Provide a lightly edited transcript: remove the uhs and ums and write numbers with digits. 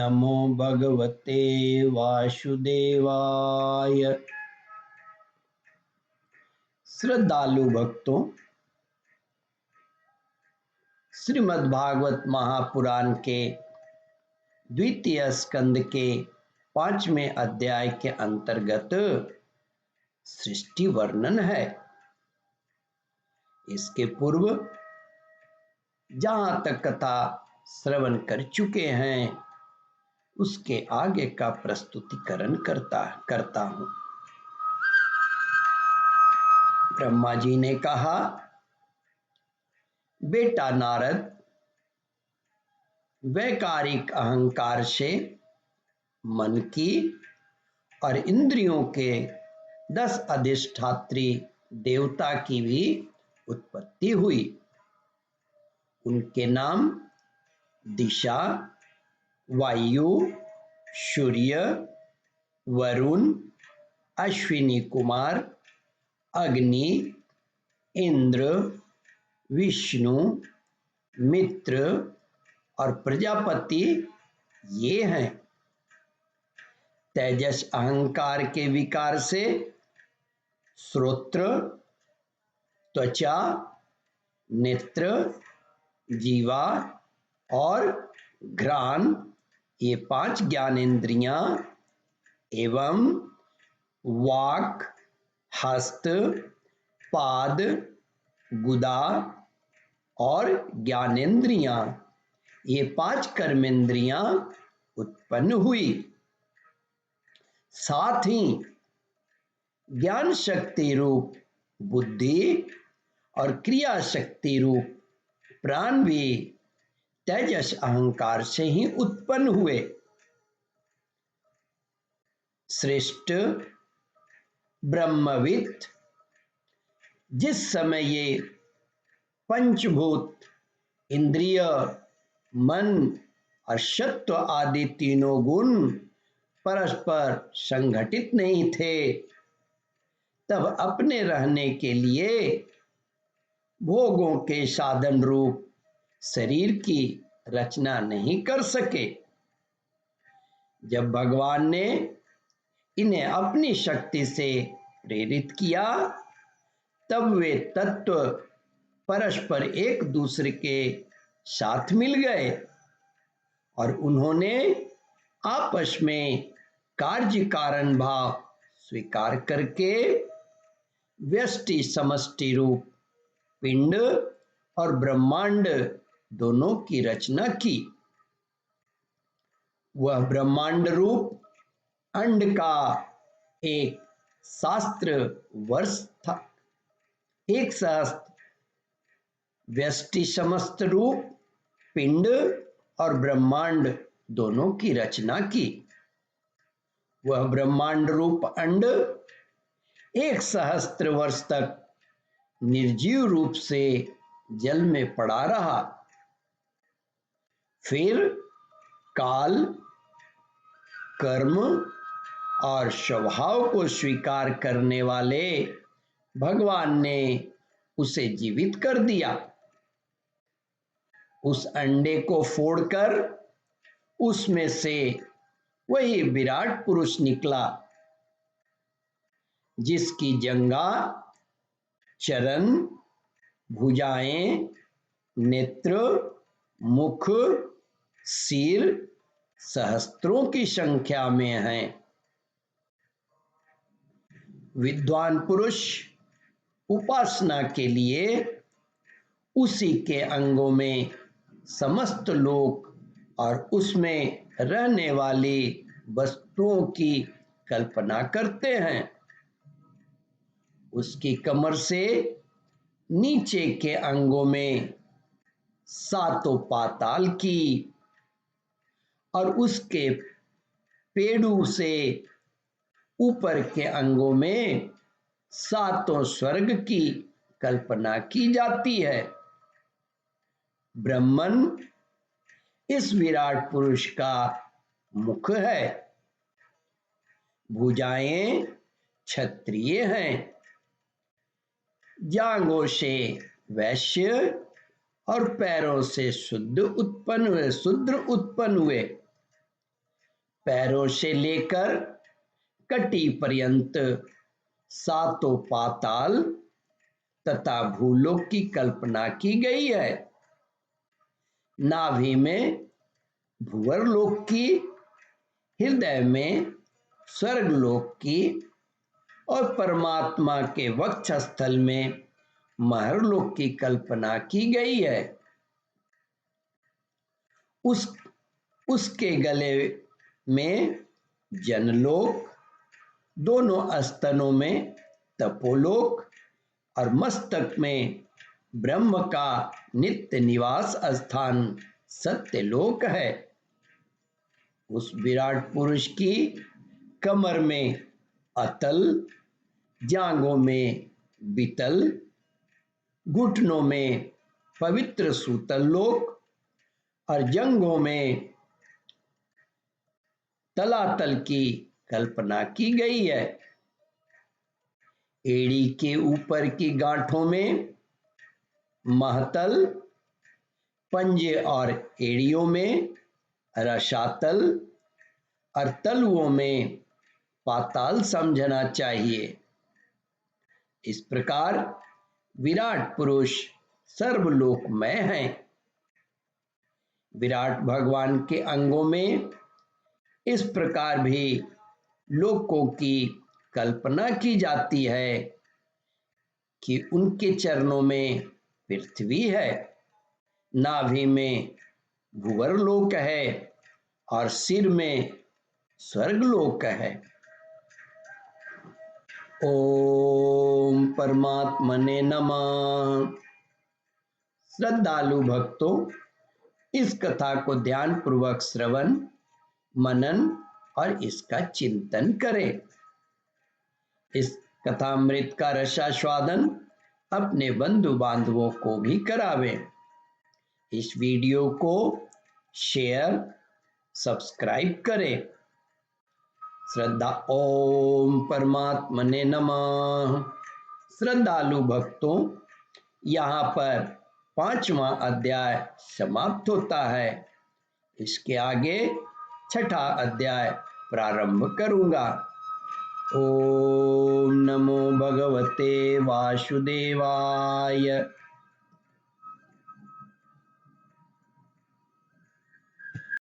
नमो भगवते वासुदेवाय। श्रद्धालु भक्तों, श्रीमद्भागवत महापुराण के द्वितीय स्कंद के 5वें अध्याय के अंतर्गत सृष्टि वर्णन है। इसके पूर्व जहां तक कथा श्रवण कर चुके हैं उसके आगे का प्रस्तुतिकरण करता हूं। ब्रह्मा जी ने कहा, बेटा नारद, वैकारिक अहंकार से मन की और इंद्रियों के 10 अधिष्ठात्री देवता की भी उत्पत्ति हुई। उनके नाम दिशा, वायु, सूर्य, वरुण, अश्विनी कुमार, अग्नि, इंद्र, विष्णु, मित्र और प्रजापति ये हैं। तेजस अहंकार के विकार से श्रोत्र, त्वचा, नेत्र, जीवा और घ्राण ये 5 ज्ञानेंद्रियां एवं वाक, हस्त, पाद, गुदा और ज्ञानेंद्रियां ये 5 कर्मेंद्रियां उत्पन्न हुई। साथ ही ज्ञान शक्ति रूप बुद्धि और क्रिया शक्ति रूप प्राण भी तेजस अहंकार से ही उत्पन्न हुए। श्रेष्ठ ब्रह्मविद जिस समय ये पंचभूत, इंद्रिय, मन और सत्व आदि तीनों गुण परस्पर संघटित नहीं थे, तब अपने रहने के लिए भोगों के साधन रूप शरीर की रचना नहीं कर सके। जब भगवान ने इन्हें अपनी शक्ति से प्रेरित किया, तब वे तत्व परस्पर एक दूसरे के साथ मिल गए और उन्होंने आपस में कार्य कारण भाव स्वीकार करके व्यष्टि समष्टि रूप पिंड और ब्रह्मांड दोनों की रचना की। वह ब्रह्मांड रूप अंड का एक सहस्त्र वर्ष था। एक सहस्त्र व्यष्टि समस्त रूप पिंड और ब्रह्मांड दोनों की रचना की। वह ब्रह्मांड रूप अंड 1 सहस्त्र वर्ष तक निर्जीव रूप से जल में पड़ा रहा। फिर काल, कर्म और स्वभाव को स्वीकार करने वाले भगवान ने उसे जीवित कर दिया। उस अंडे को फोड़कर उसमें से वही विराट पुरुष निकला, जिसकी जंघा, चरण, भुजाएं, नेत्र, मुख, सिर सहस्त्रों की संख्या में हैं। विद्वान पुरुष उपासना के लिए उसी के अंगों में समस्त लोक और उसमें रहने वाली वस्तुओं की कल्पना करते हैं। उसकी कमर से नीचे के अंगों में 7 पाताल की और उसके पेड़ू से ऊपर के अंगों में 7 स्वर्ग की कल्पना की जाती है। ब्रह्मन इस विराट पुरुष का मुख है। भुजाएं क्षत्रिय हैं, जांघों से वैश्य और पैरों से शूद्र उत्पन्न हुए। पैरों से लेकर कटी पर्यंत सातों पाताल तथा भूलोक की कल्पना की गई है। नाभि में भूवरलोक की, हृदय में स्वर्गलोक की और परमात्मा के वक्षस्थल में महर्लोक की कल्पना की गई है। उसके गले में जनलोक, दोनों स्तनों में तपोलोक और मस्तक में ब्रह्म का नित्य निवास स्थान सत्यलोक है। उस विराट पुरुष की कमर में अतल, जांघों में वितल, घुटनों में पवित्र सूतल लोक और जंघों में तलातल की कल्पना की गई है। एड़ी के ऊपर की गांठों में महतल, पंजे और एड़ियों में रसातल और तलुओं में पाताल समझना चाहिए। इस प्रकार विराट पुरुष सर्वलोकमय हैं। विराट भगवान के अंगों में इस प्रकार भी लोकों की कल्पना की जाती है कि उनके चरणों में पृथ्वी है, नाभि में भूवरलोक है और सिर में स्वर्गलोक है। ओम परमात्मने नमः। श्रद्धालु भक्तों, इस कथा को ध्यान पूर्वक श्रवण, मनन और इसका चिंतन करें। इस कथामृत का रसास्वादन अपने बंधु बांधवों को भी करावें। इस वीडियो को शेयर, सब्सक्राइब करें। श्रद्धा। ओम परमात्मने नमः। श्रद्धालु भक्तों, यहाँ पर 5वां अध्याय समाप्त होता है। इसके आगे 6ठा अध्याय प्रारंभ करूंगा। ओम नमो भगवते वासुदेवाय।